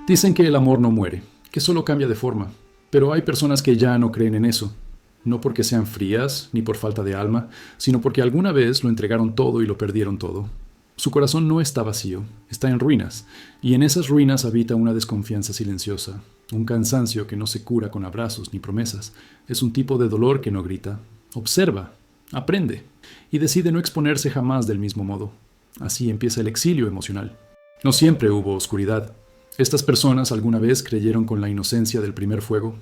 Dicen que el amor no muere, que solo cambia de forma, pero hay personas que ya no creen en eso, no porque sean frías ni por falta de alma, sino porque alguna vez lo entregaron todo y lo perdieron todo. Su corazón no está vacío, está en ruinas, y en esas ruinas habita una desconfianza silenciosa, un cansancio que no se cura con abrazos ni promesas. Es un tipo de dolor que no grita, observa, aprende, y decide no exponerse jamás del mismo modo. Así empieza el exilio emocional. No siempre hubo oscuridad. Estas personas alguna vez creyeron con la inocencia del primer fuego,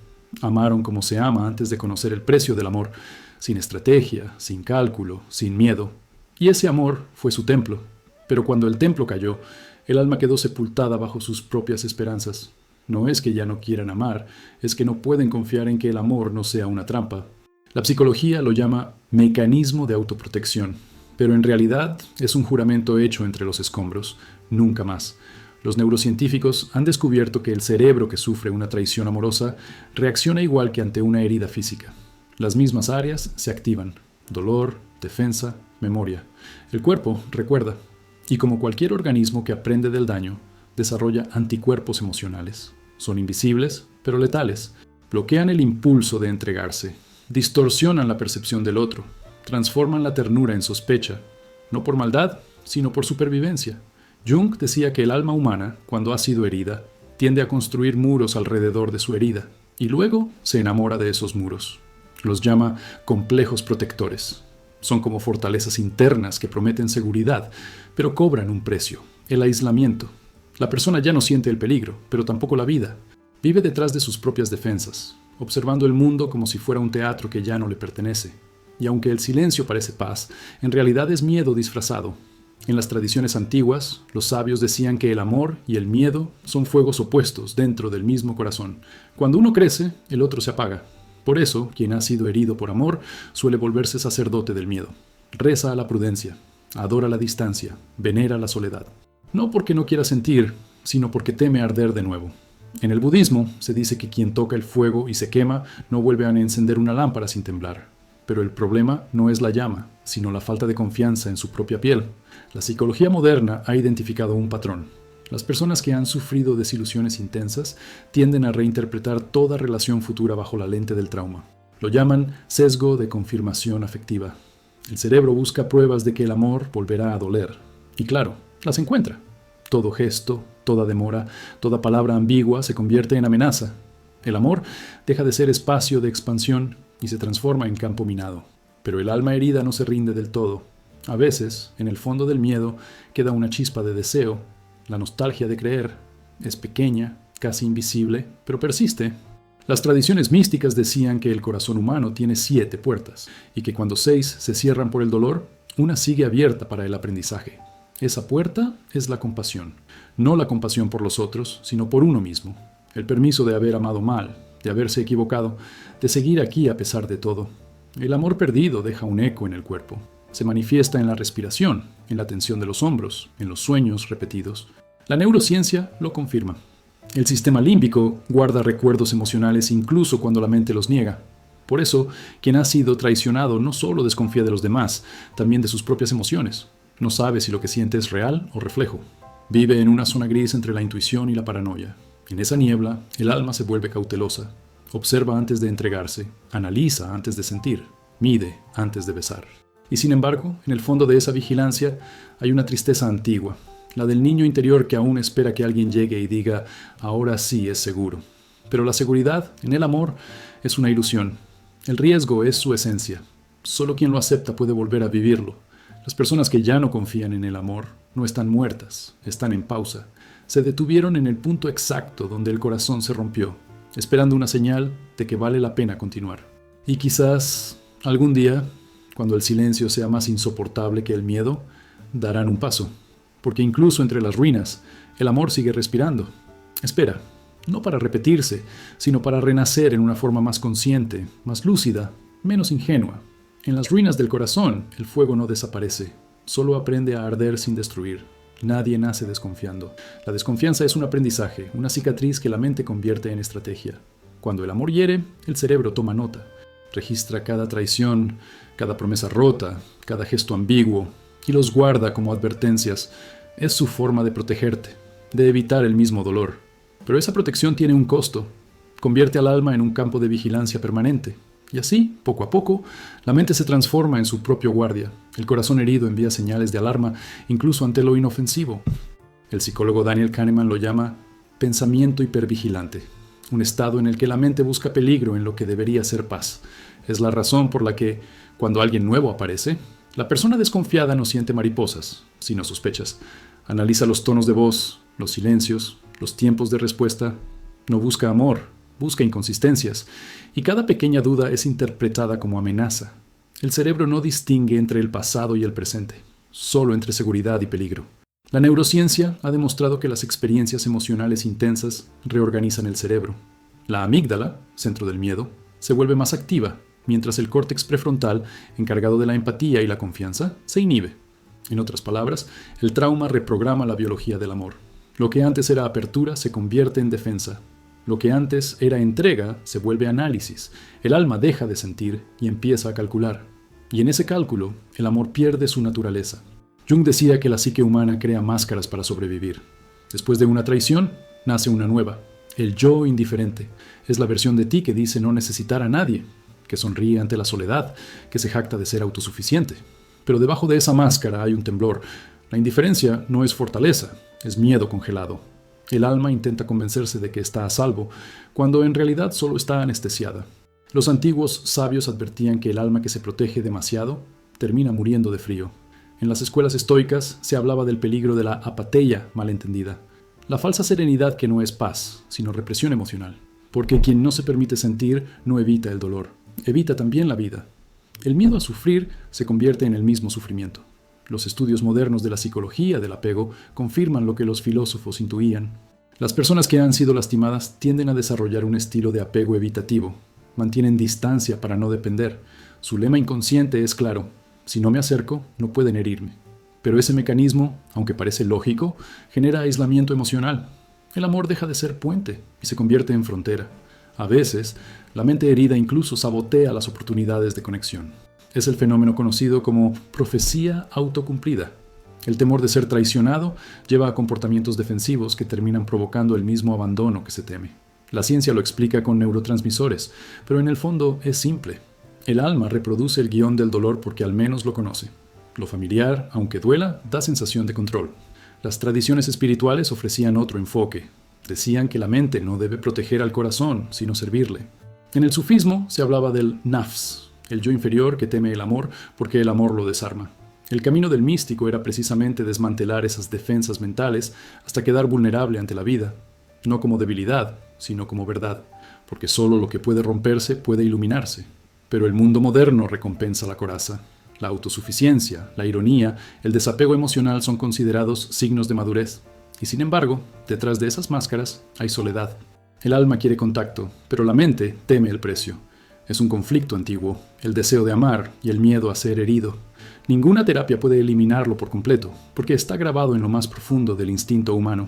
amaron como se ama antes de conocer el precio del amor, sin estrategia, sin cálculo, sin miedo. Y ese amor fue su templo. Pero cuando el templo cayó, el alma quedó sepultada bajo sus propias esperanzas. No es que ya no quieran amar, es que no pueden confiar en que el amor no sea una trampa. La psicología lo llama mecanismo de autoprotección, pero en realidad es un juramento hecho entre los escombros, nunca más. Los neurocientíficos han descubierto que el cerebro que sufre una traición amorosa reacciona igual que ante una herida física. Las mismas áreas se activan: dolor, defensa, memoria. El cuerpo recuerda. Y como cualquier organismo que aprende del daño, desarrolla anticuerpos emocionales. Son invisibles, pero letales. Bloquean el impulso de entregarse. Distorsionan la percepción del otro. Transforman la ternura en sospecha. No por maldad, sino por supervivencia. Jung decía que el alma humana, cuando ha sido herida, tiende a construir muros alrededor de su herida. Y luego se enamora de esos muros. Los llama complejos protectores. Son como fortalezas internas que prometen seguridad, pero cobran un precio: el aislamiento. La persona ya no siente el peligro, pero tampoco la vida. Vive detrás de sus propias defensas, observando el mundo como si fuera un teatro que ya no le pertenece. Y aunque el silencio parece paz, en realidad es miedo disfrazado. En las tradiciones antiguas, los sabios decían que el amor y el miedo son fuegos opuestos dentro del mismo corazón. Cuando uno crece, el otro se apaga. Por eso, quien ha sido herido por amor suele volverse sacerdote del miedo. Reza a la prudencia, adora la distancia, venera la soledad. No porque no quiera sentir, sino porque teme arder de nuevo. En el budismo se dice que quien toca el fuego y se quema no vuelve a encender una lámpara sin temblar. Pero el problema no es la llama, sino la falta de confianza en su propia piel. La psicología moderna ha identificado un patrón. Las personas que han sufrido desilusiones intensas tienden a reinterpretar toda relación futura bajo la lente del trauma. Lo llaman sesgo de confirmación afectiva. El cerebro busca pruebas de que el amor volverá a doler. Y claro, las encuentra. Todo gesto, toda demora, toda palabra ambigua se convierte en amenaza. El amor deja de ser espacio de expansión y se transforma en campo minado. Pero el alma herida no se rinde del todo. A veces, en el fondo del miedo, queda una chispa de deseo. La nostalgia de creer es pequeña, casi invisible, pero persiste. Las tradiciones místicas decían que el corazón humano tiene 7 puertas y que cuando 6 se cierran por el dolor, una sigue abierta para el aprendizaje. Esa puerta es la compasión. No la compasión por los otros, sino por uno mismo. El permiso de haber amado mal, de haberse equivocado, de seguir aquí a pesar de todo. El amor perdido deja un eco en el cuerpo. Se manifiesta en la respiración, en la tensión de los hombros, en los sueños repetidos. La neurociencia lo confirma. El sistema límbico guarda recuerdos emocionales incluso cuando la mente los niega. Por eso, quien ha sido traicionado no solo desconfía de los demás, también de sus propias emociones. No sabe si lo que siente es real o reflejo. Vive en una zona gris entre la intuición y la paranoia. En esa niebla, el alma se vuelve cautelosa. Observa antes de entregarse, analiza antes de sentir, mide antes de besar. Y sin embargo, en el fondo de esa vigilancia hay una tristeza antigua, la del niño interior que aún espera que alguien llegue y diga: ahora sí es seguro. Pero la seguridad en el amor es una ilusión. El riesgo es su esencia. Solo quien lo acepta puede volver a vivirlo. Las personas que ya no confían en el amor no están muertas, están en pausa. Se detuvieron en el punto exacto donde el corazón se rompió, esperando una señal de que vale la pena continuar. Y quizás algún día, cuando el silencio sea más insoportable que el miedo, darán un paso. Porque incluso entre las ruinas, el amor sigue respirando. Espera, no para repetirse, sino para renacer en una forma más consciente, más lúcida, menos ingenua. En las ruinas del corazón, el fuego no desaparece, solo aprende a arder sin destruir. Nadie nace desconfiando. La desconfianza es un aprendizaje, una cicatriz que la mente convierte en estrategia. Cuando el amor hiere, el cerebro toma nota. Registra cada traición, cada promesa rota, cada gesto ambiguo, y los guarda como advertencias. Es su forma de protegerte, de evitar el mismo dolor. Pero esa protección tiene un costo. Convierte al alma en un campo de vigilancia permanente. Y así, poco a poco, la mente se transforma en su propio guardia. El corazón herido envía señales de alarma, incluso ante lo inofensivo. El psicólogo Daniel Kahneman lo llama pensamiento hipervigilante, un estado en el que la mente busca peligro en lo que debería ser paz. Es la razón por la que, cuando alguien nuevo aparece, la persona desconfiada no siente mariposas, sino sospechas. Analiza los tonos de voz, los silencios, los tiempos de respuesta. No busca amor, busca inconsistencias, y cada pequeña duda es interpretada como amenaza. El cerebro no distingue entre el pasado y el presente, solo entre seguridad y peligro. La neurociencia ha demostrado que las experiencias emocionales intensas reorganizan el cerebro. La amígdala, centro del miedo, se vuelve más activa, mientras el córtex prefrontal, encargado de la empatía y la confianza, se inhibe. En otras palabras, el trauma reprograma la biología del amor. Lo que antes era apertura se convierte en defensa. Lo que antes era entrega se vuelve análisis. El alma deja de sentir y empieza a calcular. Y en ese cálculo, el amor pierde su naturaleza. Jung decía que la psique humana crea máscaras para sobrevivir. Después de una traición, nace una nueva. El yo indiferente. Es la versión de ti que dice no necesitar a nadie, que sonríe ante la soledad, que se jacta de ser autosuficiente. Pero debajo de esa máscara hay un temblor. La indiferencia no es fortaleza, es miedo congelado. El alma intenta convencerse de que está a salvo, cuando en realidad solo está anestesiada. Los antiguos sabios advertían que el alma que se protege demasiado termina muriendo de frío. En las escuelas estoicas se hablaba del peligro de la apatheia malentendida, la falsa serenidad que no es paz, sino represión emocional. Porque quien no se permite sentir no evita el dolor, evita también la vida. El miedo a sufrir se convierte en el mismo sufrimiento. Los estudios modernos de la psicología del apego confirman lo que los filósofos intuían. Las personas que han sido lastimadas tienden a desarrollar un estilo de apego evitativo. Mantienen distancia para no depender. Su lema inconsciente es claro: si no me acerco, no pueden herirme. Pero ese mecanismo, aunque parece lógico, genera aislamiento emocional. El amor deja de ser puente y se convierte en frontera. A veces, la mente herida incluso sabotea las oportunidades de conexión. Es el fenómeno conocido como profecía autocumplida. El temor de ser traicionado lleva a comportamientos defensivos que terminan provocando el mismo abandono que se teme. La ciencia lo explica con neurotransmisores, pero en el fondo es simple. El alma reproduce el guión del dolor porque al menos lo conoce. Lo familiar, aunque duela, da sensación de control. Las tradiciones espirituales ofrecían otro enfoque. Decían que la mente no debe proteger al corazón, sino servirle. En el sufismo se hablaba del nafs, el yo inferior que teme el amor porque el amor lo desarma. El camino del místico era precisamente desmantelar esas defensas mentales hasta quedar vulnerable ante la vida, no como debilidad, sino como verdad, porque solo lo que puede romperse puede iluminarse. Pero el mundo moderno recompensa la coraza. La autosuficiencia, la ironía, el desapego emocional son considerados signos de madurez. Y sin embargo, detrás de esas máscaras hay soledad. El alma quiere contacto, pero la mente teme el precio. Es un conflicto antiguo, el deseo de amar y el miedo a ser herido. Ninguna terapia puede eliminarlo por completo, porque está grabado en lo más profundo del instinto humano.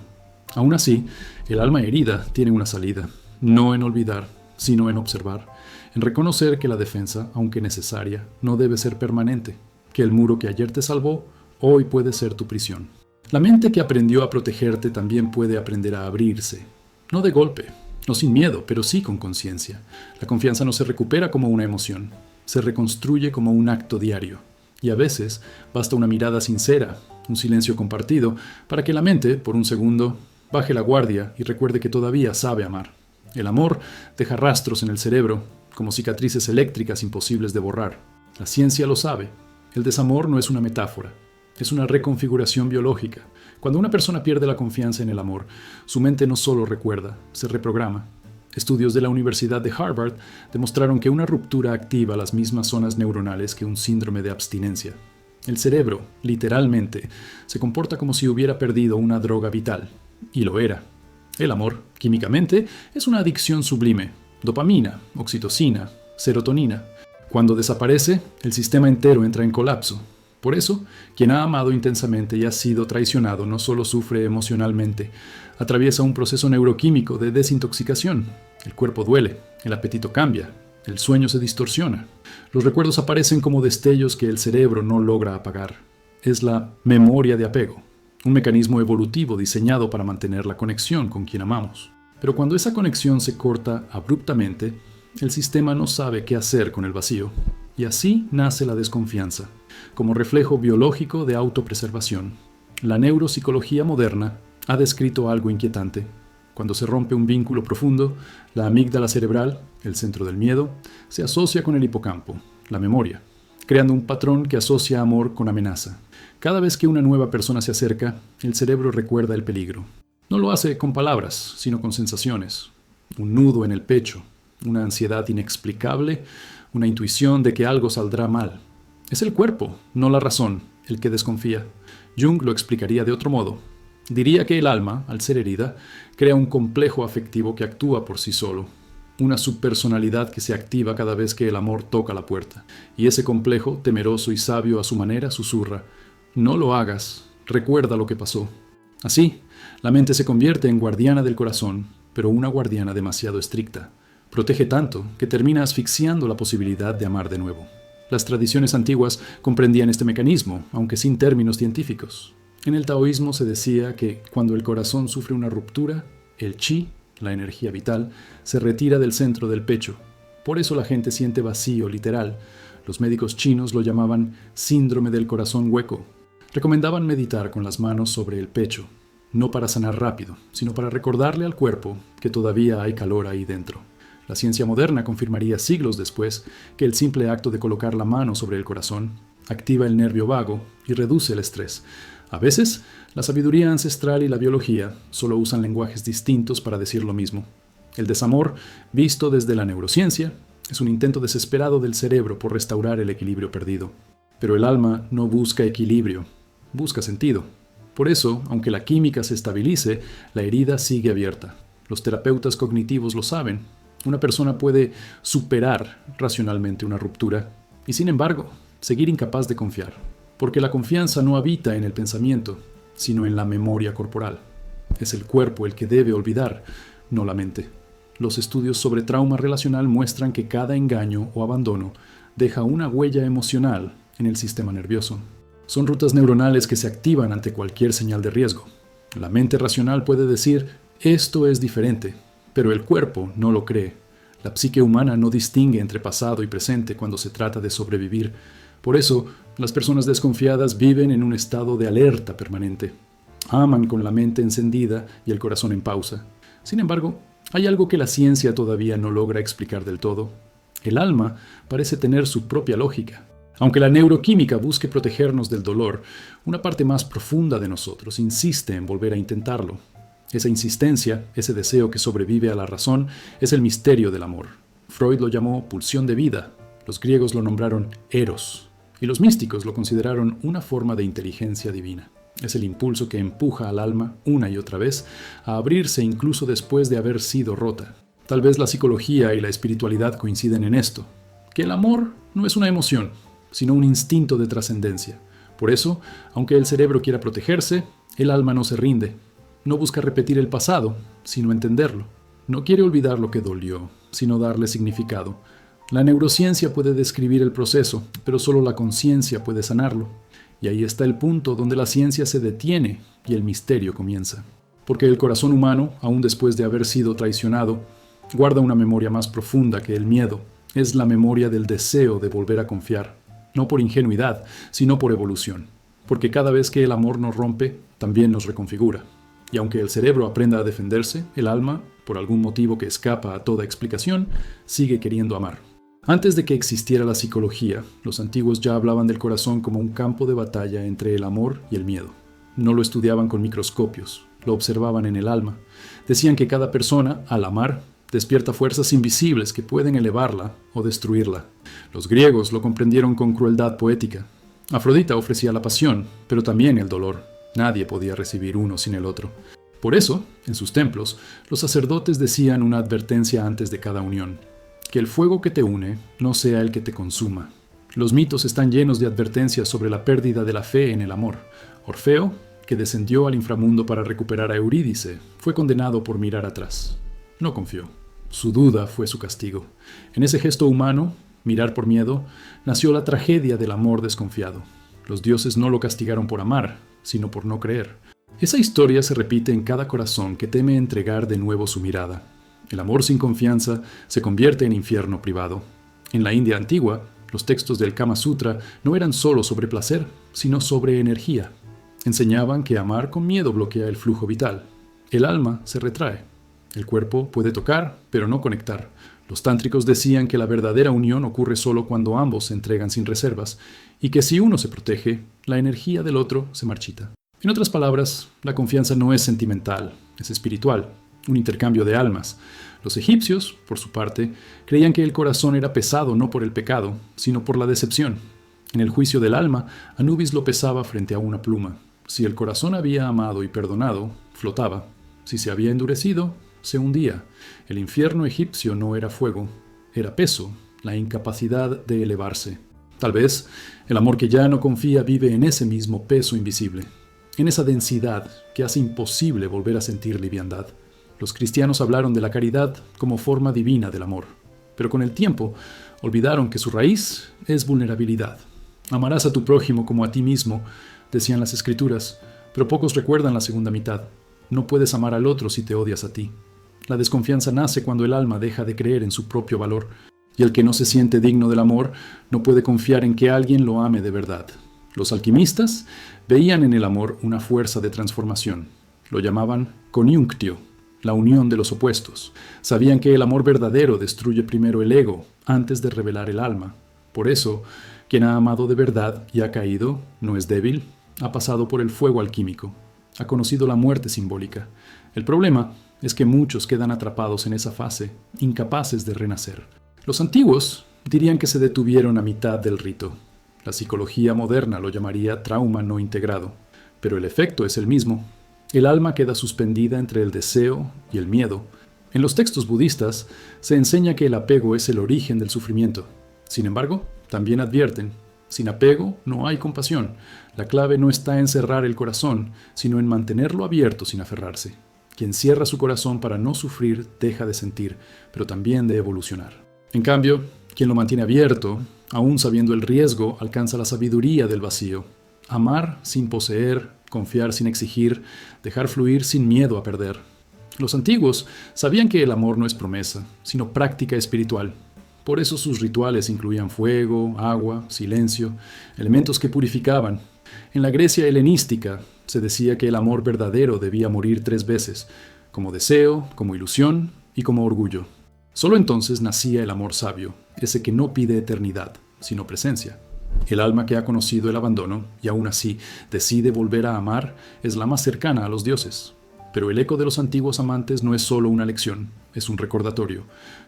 Aún así, el alma herida tiene una salida, no en olvidar, sino en observar, en reconocer que la defensa, aunque necesaria, no debe ser permanente, que el muro que ayer te salvó, hoy puede ser tu prisión. La mente que aprendió a protegerte también puede aprender a abrirse, no de golpe, no sin miedo, pero sí con conciencia. La confianza no se recupera como una emoción, se reconstruye como un acto diario. Y a veces basta una mirada sincera, un silencio compartido, para que la mente, por un segundo, baje la guardia y recuerde que todavía sabe amar. El amor deja rastros en el cerebro, como cicatrices eléctricas imposibles de borrar. La ciencia lo sabe. El desamor no es una metáfora, es una reconfiguración biológica. Cuando una persona pierde la confianza en el amor, su mente no solo recuerda, se reprograma. Estudios de la Universidad de Harvard demostraron que una ruptura activa las mismas zonas neuronales que un síndrome de abstinencia. El cerebro, literalmente, se comporta como si hubiera perdido una droga vital. Y lo era. El amor, químicamente, es una adicción sublime. Dopamina, oxitocina, serotonina. Cuando desaparece, el sistema entero entra en colapso. Por eso, quien ha amado intensamente y ha sido traicionado no solo sufre emocionalmente, atraviesa un proceso neuroquímico de desintoxicación. El cuerpo duele, el apetito cambia, el sueño se distorsiona. Los recuerdos aparecen como destellos que el cerebro no logra apagar. Es la memoria de apego, un mecanismo evolutivo diseñado para mantener la conexión con quien amamos. Pero cuando esa conexión se corta abruptamente, el sistema no sabe qué hacer con el vacío, y así nace la desconfianza, como reflejo biológico de autopreservación. La neuropsicología moderna ha descrito algo inquietante. Cuando se rompe un vínculo profundo, la amígdala cerebral, el centro del miedo, se asocia con el hipocampo, la memoria, creando un patrón que asocia amor con amenaza. Cada vez que una nueva persona se acerca, el cerebro recuerda el peligro. No lo hace con palabras, sino con sensaciones. Un nudo en el pecho, una ansiedad inexplicable, una intuición de que algo saldrá mal. Es el cuerpo, no la razón, el que desconfía. Jung lo explicaría de otro modo. Diría que el alma, al ser herida, crea un complejo afectivo que actúa por sí solo, una subpersonalidad que se activa cada vez que el amor toca la puerta. Y ese complejo, temeroso y sabio a su manera, susurra: no lo hagas, recuerda lo que pasó. Así, la mente se convierte en guardiana del corazón, pero una guardiana demasiado estricta. Protege tanto que termina asfixiando la posibilidad de amar de nuevo. Las tradiciones antiguas comprendían este mecanismo, aunque sin términos científicos. En el taoísmo se decía que cuando el corazón sufre una ruptura, el chi, la energía vital, se retira del centro del pecho. Por eso la gente siente vacío literal. Los médicos chinos lo llamaban síndrome del corazón hueco. Recomendaban meditar con las manos sobre el pecho, no para sanar rápido, sino para recordarle al cuerpo que todavía hay calor ahí dentro. La ciencia moderna confirmaría siglos después que el simple acto de colocar la mano sobre el corazón activa el nervio vago y reduce el estrés. A veces, la sabiduría ancestral y la biología solo usan lenguajes distintos para decir lo mismo. El desamor, visto desde la neurociencia, es un intento desesperado del cerebro por restaurar el equilibrio perdido. Pero el alma no busca equilibrio, busca sentido. Por eso, aunque la química se estabilice, la herida sigue abierta. Los terapeutas cognitivos lo saben. Una persona puede superar racionalmente una ruptura y, sin embargo, seguir incapaz de confiar. Porque la confianza no habita en el pensamiento, sino en la memoria corporal. Es el cuerpo el que debe olvidar, no la mente. Los estudios sobre trauma relacional muestran que cada engaño o abandono deja una huella emocional en el sistema nervioso. Son rutas neuronales que se activan ante cualquier señal de riesgo. La mente racional puede decir: esto es diferente, pero el cuerpo no lo cree. La psique humana no distingue entre pasado y presente cuando se trata de sobrevivir. Por eso, las personas desconfiadas viven en un estado de alerta permanente. Aman con la mente encendida y el corazón en pausa. Sin embargo, hay algo que la ciencia todavía no logra explicar del todo. El alma parece tener su propia lógica. Aunque la neuroquímica busque protegernos del dolor, una parte más profunda de nosotros insiste en volver a intentarlo. Esa insistencia, ese deseo que sobrevive a la razón, es el misterio del amor. Freud lo llamó pulsión de vida. Los griegos lo nombraron eros. Y los místicos lo consideraron una forma de inteligencia divina. Es el impulso que empuja al alma, una y otra vez, a abrirse incluso después de haber sido rota. Tal vez la psicología y la espiritualidad coinciden en esto, que el amor no es una emoción, sino un instinto de trascendencia. Por eso, aunque el cerebro quiera protegerse, el alma no se rinde. No busca repetir el pasado, sino entenderlo. No quiere olvidar lo que dolió, sino darle significado. La neurociencia puede describir el proceso, pero solo la conciencia puede sanarlo. Y ahí está el punto donde la ciencia se detiene y el misterio comienza. Porque el corazón humano, aún después de haber sido traicionado, guarda una memoria más profunda que el miedo. Es la memoria del deseo de volver a confiar. No por ingenuidad, sino por evolución. Porque cada vez que el amor nos rompe, también nos reconfigura. Y aunque el cerebro aprenda a defenderse, el alma, por algún motivo que escapa a toda explicación, sigue queriendo amar. Antes de que existiera la psicología, los antiguos ya hablaban del corazón como un campo de batalla entre el amor y el miedo. No lo estudiaban con microscopios, lo observaban en el alma. Decían que cada persona, al amar, despierta fuerzas invisibles que pueden elevarla o destruirla. Los griegos lo comprendieron con crueldad poética. Afrodita ofrecía la pasión, pero también el dolor. Nadie podía recibir uno sin el otro. Por eso, en sus templos, los sacerdotes decían una advertencia antes de cada unión: que el fuego que te une no sea el que te consuma. Los mitos están llenos de advertencias sobre la pérdida de la fe en el amor. Orfeo, que descendió al inframundo para recuperar a Eurídice, fue condenado por mirar atrás. No confió. Su duda fue su castigo. En ese gesto humano, mirar por miedo, nació la tragedia del amor desconfiado. Los dioses no lo castigaron por amar, sino por no creer. Esa historia se repite en cada corazón que teme entregar de nuevo su mirada. El amor sin confianza se convierte en infierno privado. En la India antigua, los textos del Kama Sutra no eran solo sobre placer, sino sobre energía. Enseñaban que amar con miedo bloquea el flujo vital. El alma se retrae. El cuerpo puede tocar, pero no conectar. Los tántricos decían que la verdadera unión ocurre solo cuando ambos se entregan sin reservas, y que si uno se protege, la energía del otro se marchita. En otras palabras, la confianza no es sentimental, es espiritual, un intercambio de almas. Los egipcios, por su parte, creían que el corazón era pesado no por el pecado, sino por la decepción. En el juicio del alma, Anubis lo pesaba frente a una pluma. Si el corazón había amado y perdonado, flotaba. Si se había endurecido, se hundía. El infierno egipcio no era fuego, era peso, la incapacidad de elevarse. Tal vez el amor que ya no confía vive en ese mismo peso invisible, en esa densidad que hace imposible volver a sentir liviandad. Los cristianos hablaron de la caridad como forma divina del amor, pero con el tiempo olvidaron que su raíz es vulnerabilidad. Amarás a tu prójimo como a ti mismo, decían las Escrituras, pero pocos recuerdan la segunda mitad. No puedes amar al otro si te odias a ti. La desconfianza nace cuando el alma deja de creer en su propio valor, y el que no se siente digno del amor no puede confiar en que alguien lo ame de verdad. Los alquimistas veían en el amor una fuerza de transformación. Lo llamaban coniunctio, la unión de los opuestos. Sabían que el amor verdadero destruye primero el ego antes de revelar el alma. Por eso, quien ha amado de verdad y ha caído no es débil, ha pasado por el fuego alquímico, ha conocido la muerte simbólica. El problema es que muchos quedan atrapados en esa fase, incapaces de renacer. Los antiguos dirían que se detuvieron a mitad del rito. La psicología moderna lo llamaría trauma no integrado, pero el efecto es el mismo. El alma queda suspendida entre el deseo y el miedo. En los textos budistas se enseña que el apego es el origen del sufrimiento. Sin embargo, también advierten, sin apego no hay compasión. La clave no está en cerrar el corazón, sino en mantenerlo abierto sin aferrarse. Quien cierra su corazón para no sufrir deja de sentir, pero también de evolucionar. En cambio, quien lo mantiene abierto, aún sabiendo el riesgo, alcanza la sabiduría del vacío. Amar sin poseer, confiar sin exigir, dejar fluir sin miedo a perder. Los antiguos sabían que el amor no es promesa, sino práctica espiritual. Por eso sus rituales incluían fuego, agua, silencio, elementos que purificaban. En la Grecia helenística se decía que el amor verdadero debía morir 3 veces, como deseo, como ilusión y como orgullo. Solo entonces nacía el amor sabio, ese que no pide eternidad, sino presencia. El alma que ha conocido el abandono y aún así decide volver a amar es la más cercana a los dioses. Pero el eco de los antiguos amantes no es solo una lección, es un recordatorio.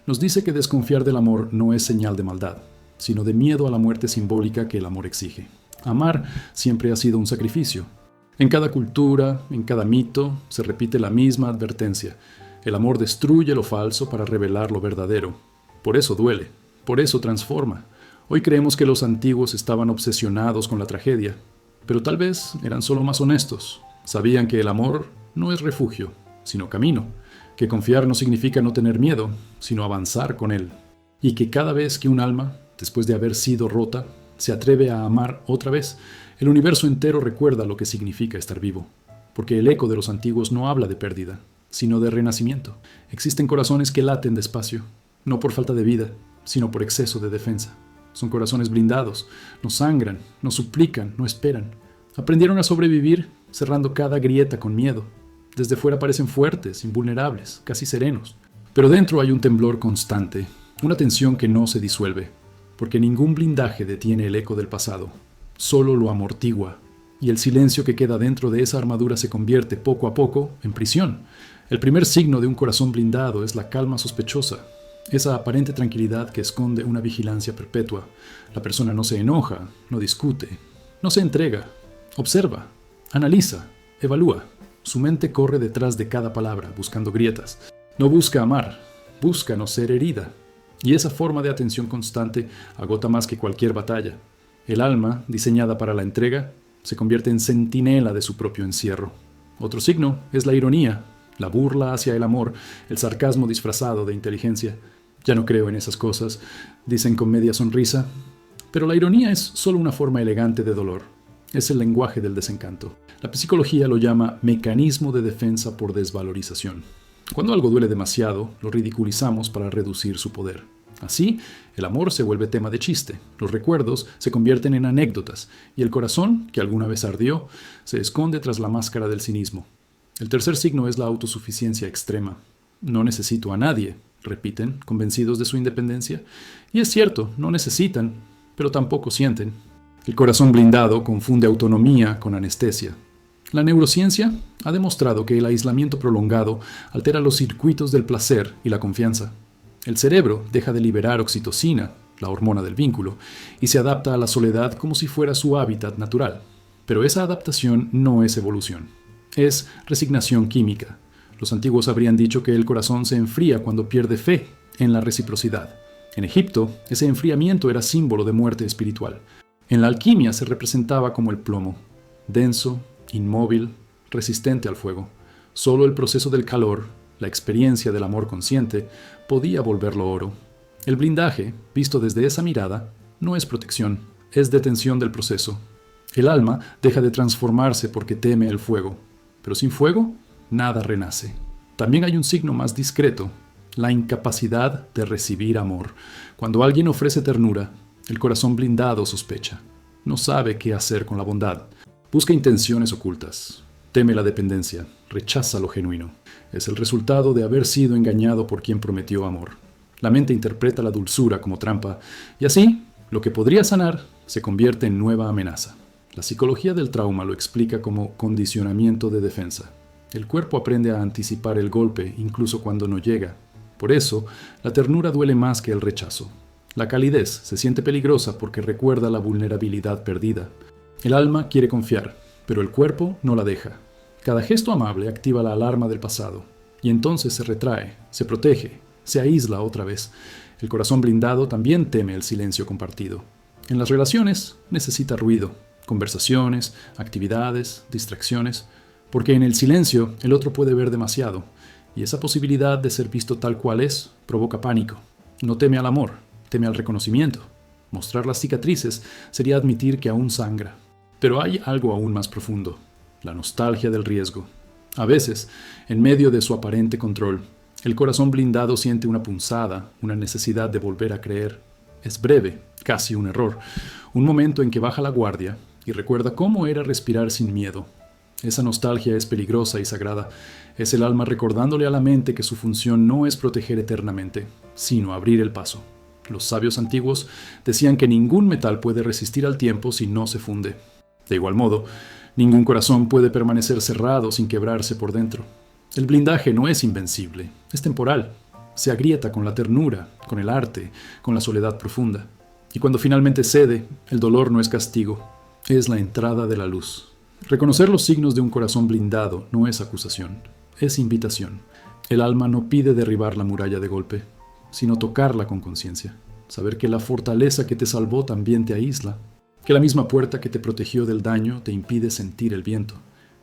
Nos dice que desconfiar del amor no es señal de maldad, sino de miedo a la muerte simbólica que el amor exige. Amar siempre ha sido un sacrificio. En cada cultura, en cada mito, se repite la misma advertencia. El amor destruye lo falso para revelar lo verdadero. Por eso duele, por eso transforma. Hoy creemos que los antiguos estaban obsesionados con la tragedia, pero tal vez eran solo más honestos. Sabían que el amor no es refugio, sino camino, que confiar no significa no tener miedo, sino avanzar con él, y que cada vez que un alma, después de haber sido rota, se atreve a amar otra vez, el universo entero recuerda lo que significa estar vivo, porque el eco de los antiguos no habla de pérdida, sino de renacimiento. Existen corazones que laten despacio, no por falta de vida, sino por exceso de defensa. Son corazones blindados, no sangran, no suplican, no esperan. Aprendieron a sobrevivir cerrando cada grieta con miedo. Desde fuera parecen fuertes, invulnerables, casi serenos. Pero dentro hay un temblor constante, una tensión que no se disuelve, porque ningún blindaje detiene el eco del pasado, solo lo amortigua, y el silencio que queda dentro de esa armadura se convierte poco a poco en prisión. El primer signo de un corazón blindado es la calma sospechosa, esa aparente tranquilidad que esconde una vigilancia perpetua. La persona no se enoja, no discute, no se entrega, observa, analiza, evalúa. Su mente corre detrás de cada palabra, buscando grietas. No busca amar, busca no ser herida. Y esa forma de atención constante agota más que cualquier batalla. El alma, diseñada para la entrega, se convierte en centinela de su propio encierro. Otro signo es la ironía, la burla hacia el amor, el sarcasmo disfrazado de inteligencia. Ya no creo en esas cosas, dicen con media sonrisa. Pero la ironía es solo una forma elegante de dolor. Es el lenguaje del desencanto. La psicología lo llama mecanismo de defensa por desvalorización. Cuando algo duele demasiado, lo ridiculizamos para reducir su poder. Así, el amor se vuelve tema de chiste, los recuerdos se convierten en anécdotas y el corazón, que alguna vez ardió, se esconde tras la máscara del cinismo. El tercer signo es la autosuficiencia extrema. No necesito a nadie, repiten, convencidos de su independencia. Y es cierto, no necesitan, pero tampoco sienten. El corazón blindado confunde autonomía con anestesia. La neurociencia ha demostrado que el aislamiento prolongado altera los circuitos del placer y la confianza. El cerebro deja de liberar oxitocina, la hormona del vínculo, y se adapta a la soledad como si fuera su hábitat natural. Pero esa adaptación no es evolución, es resignación química. Los antiguos habrían dicho que el corazón se enfría cuando pierde fe en la reciprocidad. En Egipto, ese enfriamiento era símbolo de muerte espiritual. En la alquimia se representaba como el plomo, denso, inmóvil, resistente al fuego. Solo el proceso del calor, la experiencia del amor consciente, podía volverlo oro. El blindaje, visto desde esa mirada, no es protección, es detención del proceso. El alma deja de transformarse porque teme el fuego, pero sin fuego, nada renace. También hay un signo más discreto, la incapacidad de recibir amor. Cuando alguien ofrece ternura, el corazón blindado sospecha. No sabe qué hacer con la bondad. Busca intenciones ocultas. Teme la dependencia. Rechaza lo genuino. Es el resultado de haber sido engañado por quien prometió amor. La mente interpreta la dulzura como trampa y así, lo que podría sanar se convierte en nueva amenaza. La psicología del trauma lo explica como condicionamiento de defensa. El cuerpo aprende a anticipar el golpe incluso cuando no llega. Por eso, la ternura duele más que el rechazo. La calidez se siente peligrosa porque recuerda la vulnerabilidad perdida. El alma quiere confiar, pero el cuerpo no la deja. Cada gesto amable activa la alarma del pasado, y entonces se retrae, se protege, se aísla otra vez. El corazón blindado también teme el silencio compartido. En las relaciones necesita ruido, conversaciones, actividades, distracciones, porque en el silencio el otro puede ver demasiado, y esa posibilidad de ser visto tal cual es provoca pánico. No teme al amor, teme al reconocimiento. Mostrar las cicatrices sería admitir que aún sangra. Pero hay algo aún más profundo, la nostalgia del riesgo. A veces, en medio de su aparente control, el corazón blindado siente una punzada, una necesidad de volver a creer. Es breve, casi un error, un momento en que baja la guardia y recuerda cómo era respirar sin miedo. Esa nostalgia es peligrosa y sagrada. Es el alma recordándole a la mente que su función no es proteger eternamente, sino abrir el paso. Los sabios antiguos decían que ningún metal puede resistir al tiempo si no se funde. De igual modo, ningún corazón puede permanecer cerrado sin quebrarse por dentro. El blindaje no es invencible, es temporal. Se agrieta con la ternura, con el arte, con la soledad profunda. Y cuando finalmente cede, el dolor no es castigo, es la entrada de la luz. Reconocer los signos de un corazón blindado no es acusación, es invitación. El alma no pide derribar la muralla de golpe, sino tocarla con conciencia. Saber que la fortaleza que te salvó también te aísla, que la misma puerta que te protegió del daño te impide sentir el viento,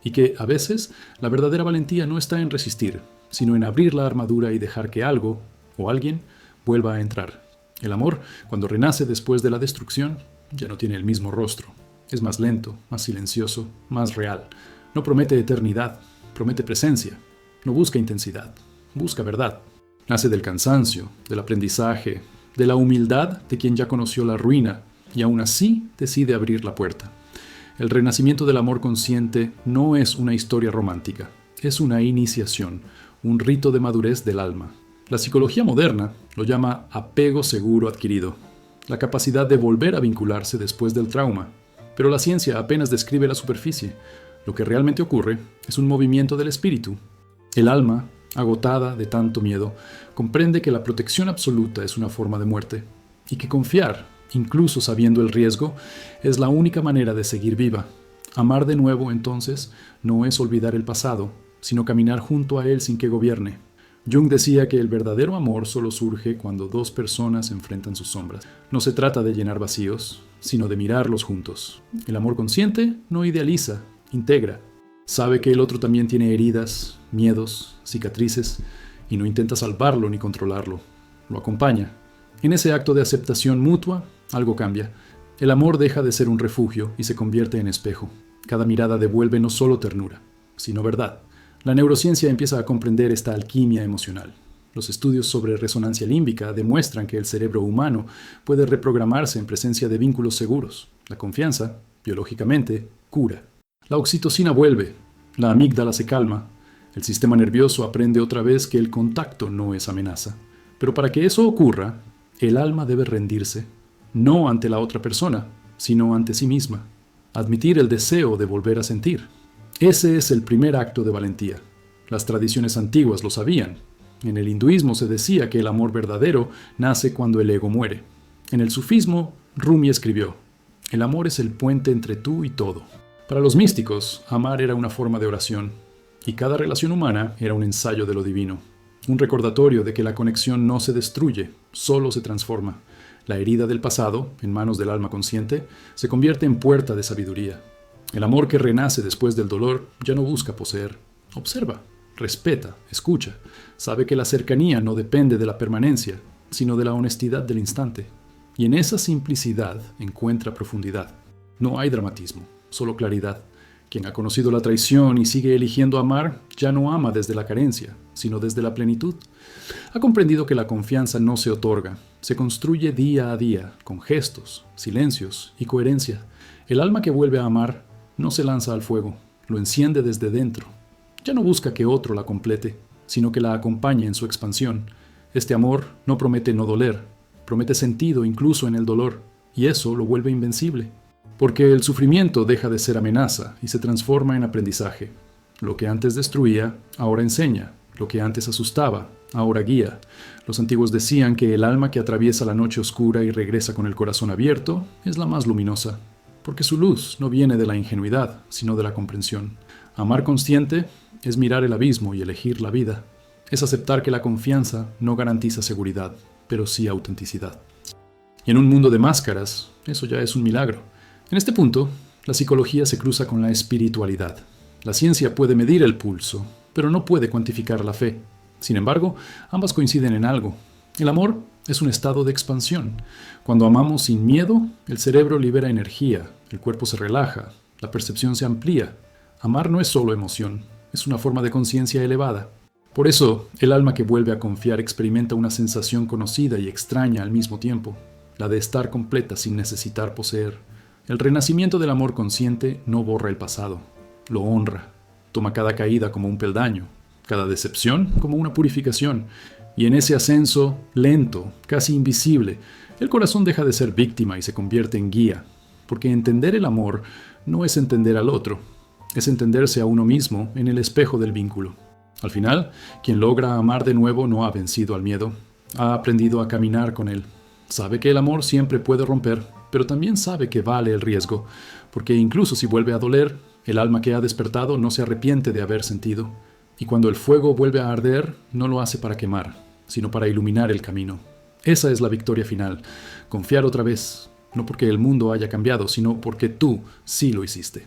y que, a veces, la verdadera valentía no está en resistir, sino en abrir la armadura y dejar que algo, o alguien, vuelva a entrar. El amor, cuando renace después de la destrucción, ya no tiene el mismo rostro. Es más lento, más silencioso, más real. No promete eternidad, promete presencia. No busca intensidad, busca verdad. Nace del cansancio, del aprendizaje, de la humildad de quien ya conoció la ruina y aún así decide abrir la puerta. El renacimiento del amor consciente no es una historia romántica, es una iniciación, un rito de madurez del alma. La psicología moderna lo llama apego seguro adquirido, la capacidad de volver a vincularse después del trauma. Pero la ciencia apenas describe la superficie. Lo que realmente ocurre es un movimiento del espíritu. El alma, agotada de tanto miedo, comprende que la protección absoluta es una forma de muerte y que confiar, incluso sabiendo el riesgo, es la única manera de seguir viva. Amar de nuevo, entonces, no es olvidar el pasado, sino caminar junto a él sin que gobierne. Jung decía que el verdadero amor solo surge cuando dos personas enfrentan sus sombras. No se trata de llenar vacíos, sino de mirarlos juntos. El amor consciente no idealiza, integra. Sabe que el otro también tiene heridas, miedos, cicatrices, y no intenta salvarlo ni controlarlo. Lo acompaña. En ese acto de aceptación mutua, algo cambia. El amor deja de ser un refugio y se convierte en espejo. Cada mirada devuelve no solo ternura, sino verdad. La neurociencia empieza a comprender esta alquimia emocional. Los estudios sobre resonancia límbica demuestran que el cerebro humano puede reprogramarse en presencia de vínculos seguros. La confianza, biológicamente, cura. La oxitocina vuelve, la amígdala se calma, el sistema nervioso aprende otra vez que el contacto no es amenaza. Pero para que eso ocurra, el alma debe rendirse, no ante la otra persona, sino ante sí misma. Admitir el deseo de volver a sentir. Ese es el primer acto de valentía. Las tradiciones antiguas lo sabían. En el hinduismo se decía que el amor verdadero nace cuando el ego muere. En el sufismo, Rumi escribió: el amor es el puente entre tú y todo. Para los místicos, amar era una forma de oración, y cada relación humana era un ensayo de lo divino, un recordatorio de que la conexión no se destruye, solo se transforma. La herida del pasado, en manos del alma consciente, se convierte en puerta de sabiduría. El amor que renace después del dolor ya no busca poseer, observa, respeta, escucha, sabe que la cercanía no depende de la permanencia, sino de la honestidad del instante. Y en esa simplicidad encuentra profundidad. No hay dramatismo, solo claridad. Quien ha conocido la traición y sigue eligiendo amar, ya no ama desde la carencia, sino desde la plenitud. Ha comprendido que la confianza no se otorga, se construye día a día, con gestos, silencios y coherencia. El alma que vuelve a amar no se lanza al fuego, lo enciende desde dentro. Ya no busca que otro la complete, sino que la acompañe en su expansión. Este amor no promete no doler, promete sentido incluso en el dolor, y eso lo vuelve invencible. Porque el sufrimiento deja de ser amenaza y se transforma en aprendizaje. Lo que antes destruía, ahora enseña. Lo que antes asustaba, ahora guía. Los antiguos decían que el alma que atraviesa la noche oscura y regresa con el corazón abierto es la más luminosa, porque su luz no viene de la ingenuidad, sino de la comprensión. Amar consciente es mirar el abismo y elegir la vida. Es aceptar que la confianza no garantiza seguridad, pero sí autenticidad. Y en un mundo de máscaras, eso ya es un milagro. En este punto, la psicología se cruza con la espiritualidad. La ciencia puede medir el pulso, pero no puede cuantificar la fe. Sin embargo, ambas coinciden en algo. El amor es un estado de expansión. Cuando amamos sin miedo, el cerebro libera energía, el cuerpo se relaja, la percepción se amplía. Amar no es solo emoción, es una forma de conciencia elevada. Por eso, el alma que vuelve a confiar experimenta una sensación conocida y extraña al mismo tiempo, la de estar completa sin necesitar poseer. El renacimiento del amor consciente no borra el pasado, lo honra, toma cada caída como un peldaño, cada decepción como una purificación, y en ese ascenso, lento, casi invisible, el corazón deja de ser víctima y se convierte en guía, porque entender el amor no es entender al otro, es entenderse a uno mismo en el espejo del vínculo. Al final, quien logra amar de nuevo no ha vencido al miedo, ha aprendido a caminar con él. Sabe que el amor siempre puede romper, pero también sabe que vale el riesgo, porque incluso si vuelve a doler, el alma que ha despertado no se arrepiente de haber sentido. Y cuando el fuego vuelve a arder, no lo hace para quemar, sino para iluminar el camino. Esa es la victoria final, confiar otra vez, no porque el mundo haya cambiado, sino porque tú sí lo hiciste.